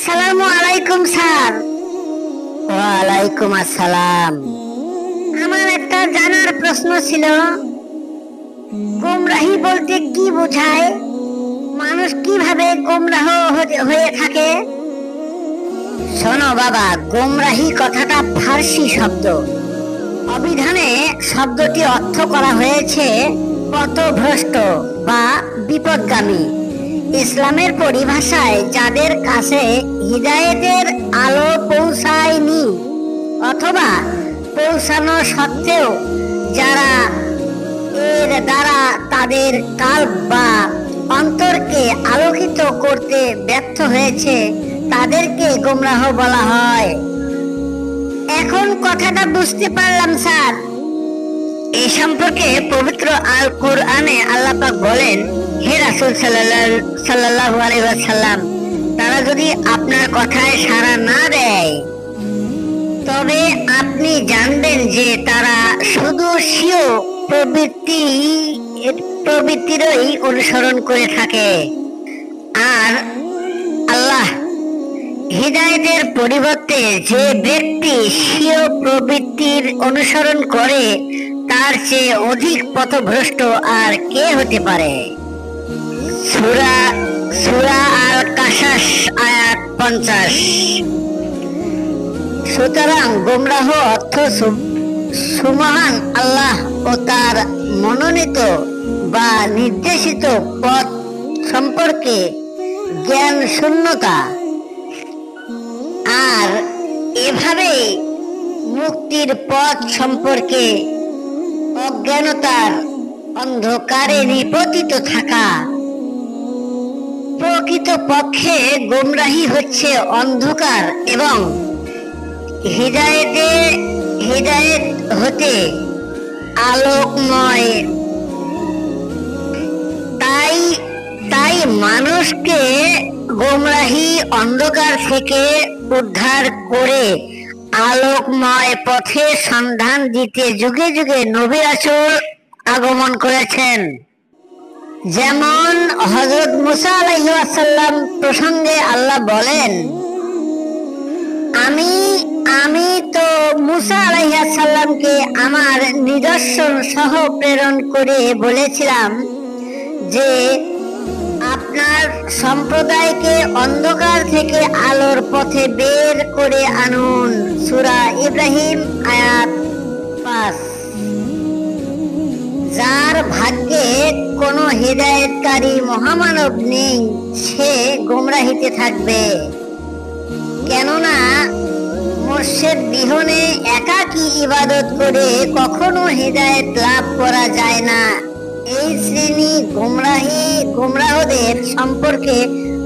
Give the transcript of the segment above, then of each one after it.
আসসালামু আলাইকুম স্যার। ওয়ালাইকুম আসসালাম। আমার একটা জানার প্রশ্ন ছিল, গোমরাহি বলতে কি বোঝায়? মানুষ কিভাবে গোমরাহ হয়ে থাকে? শোনো বাবা, গোমরাহি কথাটা ফার্সি শব্দ। অভিধানে শব্দটি অর্থ করা হয়েছে পথভ্রষ্ট বা বিপদগামী। ইসলামের পরিভাষায় যাদের কাছে হিদায়েতের আলো পৌঁছায়নি অথবা পৌঁছানো সত্ত্বেও যারা এর দ্বারা তাদের কাল্প বা অন্তরকে আলোকিত করতে ব্যর্থ হয়েছে, তাদেরকে গোমরাহ বলা হয়। এখন কথাটা বুঝতে পারলাম স্যার। এই সম্পর্কে পবিত্র আল কোরআনে আল্লাহ পাক বলেন, হে রাসূল সাল্লাল্লাহু আলাইহি ওয়াসাল্লাম, তারা যদি আপনার কথায় সাড়া না দেয় তবে আপনি জানবেন যে তারা শুধু স্বীয় প্রবৃত্তিরই অনুসরণ করে থাকে। আর আল্লাহ হিদায়াতের পরিবর্তে যে ব্যক্তি স্বীয় প্রবৃত্তির অনুসরণ করে তার চেয়ে অধিক পথভ্রষ্ট আর কে হতে পারে? সূরা আল কাসাস আয়াত 50। সুতরাং গোমরাহ অর্থ সুমহান আল্লাহ ও তার মনোনীত বা নির্দেশিত পথ সম্পর্কে জ্ঞান শূন্যতা, আর এভাবে মুক্তির পথ সম্পর্কে অজ্ঞানতার অন্ধকারে নিপতিত থাকা। প্রকৃত পক্ষে গোমরাহি হচ্ছে অন্ধকার এবং হিদায়েত হতে আলোকময়। তাই মানুষকে গোমরাহি অন্ধকার থেকে উদ্ধার করে আলোকময় পথের সন্ধান দিতে যুগে যুগে নবী রাসূল আগমন করেছেন। যেমন হযরত মুসা আলাইহিস সালাম প্রসঙ্গে আল্লাহ বলেন, আমি তো মুসা আলাইহিস সালামকে আমার নিদর্শন সহ প্রেরণ করে বলেছিলাম যে আপনার সম্প্রদায়কে অন্ধকার থেকে আলোর পথে বের করে আনুন। সূরা ইব্রাহিম আয়াত 5। যার ভাগ্যে কোনো হিদায়াতকারী মহামানব নেই সে গোমরাহিতে থাকবে, কেননা মুর্শিদ বিহনে একাকী ইবাদত করে কখনো হিদায়াত লাভ করা যায় না। এই শ্রেণী গোমরাহদের সম্পর্কে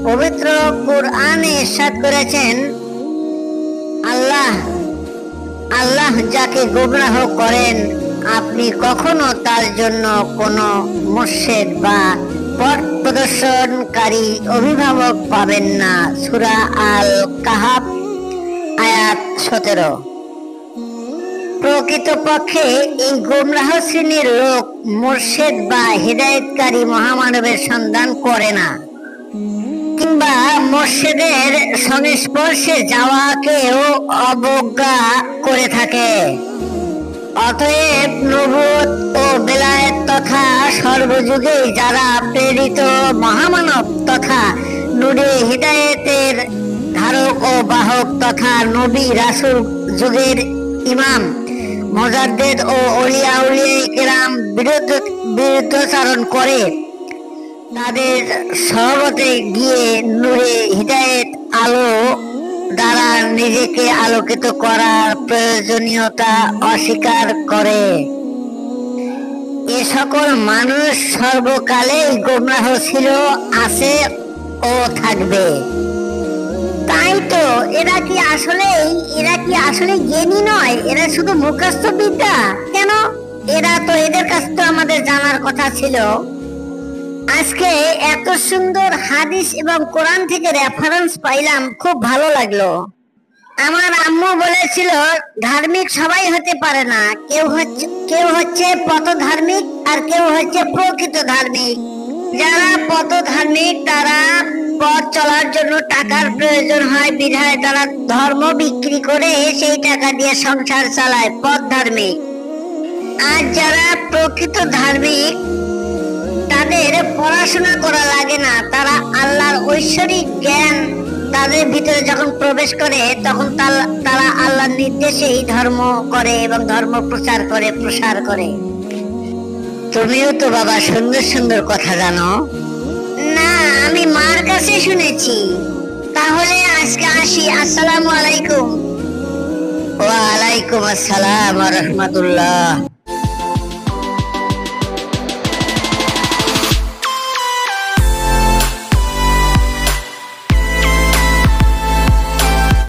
পবিত্র কোরআনে ইরশাদ করেছেন, আল্লাহ যাকে গোমরাহ করেন আপনি কখনো তার জন্য কোনো মুর্শিদ বা পথ প্রদর্শনকারী অভিভাবক পাবেন না। সূরা আল কাহাফ আয়াত 17। প্রকৃতপক্ষে এই গোমরাহ শ্রেণীর লোক মুর্শিদ বা হিদায়াতকারী মহামানবের সন্ধান করে না, কিংবা মুর্শিদের সংস্পর্শে যাওয়াকেও অবজ্ঞা করে থাকে। অতএব নবুয়ত ও বেলায়েত তথা সর্বযুগে যারা প্রেরিত মহামানব তথা নূরে হিদায়াতের ধারক ও বাহক তথা নবী রাসূল যুগের ইমাম মুজাদ্দিদ ও আউলিয়া কেরাম বিরুদ্ধাচরণ করে তাদের সহবতে গিয়ে নূরে হিদায়াত আলো দ্বারা নিজেকে আলোকিত করার প্রয়োজনীয়তা অস্বীকার করে, এ সকল মানুষ সর্বকালেই গোমরাহ ছিল, আছে ও থাকবে। তাই তো এরা কি আসলে জ্ঞানী নয়? এরা শুধু মুখস্থ বিদ্যা কেন? এদের কাছে তো আমাদের জানার কথা ছিল। আজকে এত সুন্দর হাদিস এবং কোরআন থেকে রেফারেন্স পাইলাম, খুব ভালো লাগলো। আমার আম্মু বলেছিল ধার্মিক সবাই হতে পারে না, কেউ হচ্ছে পথধার্মিক আর কেউ হচ্ছে প্রকৃত ধার্মিক। যারা পথধার্মিক তারা পথ চলার জন্য টাকার প্রয়োজন হয়, বিধায় তারা ধর্ম বিক্রি করে সেই টাকা দিয়ে সংসার চালায়, পথ ধার্মিক। আর যারা প্রকৃত ধার্মিক তাদের পড়াশোনা করা লাগে না, তারা আল্লাহর ঐশ্বরিক জ্ঞান তাদের ভিতরে যখন প্রবেশ করে তখন তারা আল্লাহর নির্দেশেই ধর্ম করে এবং ধর্ম প্রসার করে। তুমিও তো বাবা সুন্দর সুন্দর কথা জানো। না, আমি মার কাছে শুনেছি। তাহলে আজকে আসি। আসসালামু আলাইকুম। ওয়া আলাইকুম আসসালাম ওয়া রাহমাতুল্লাহ।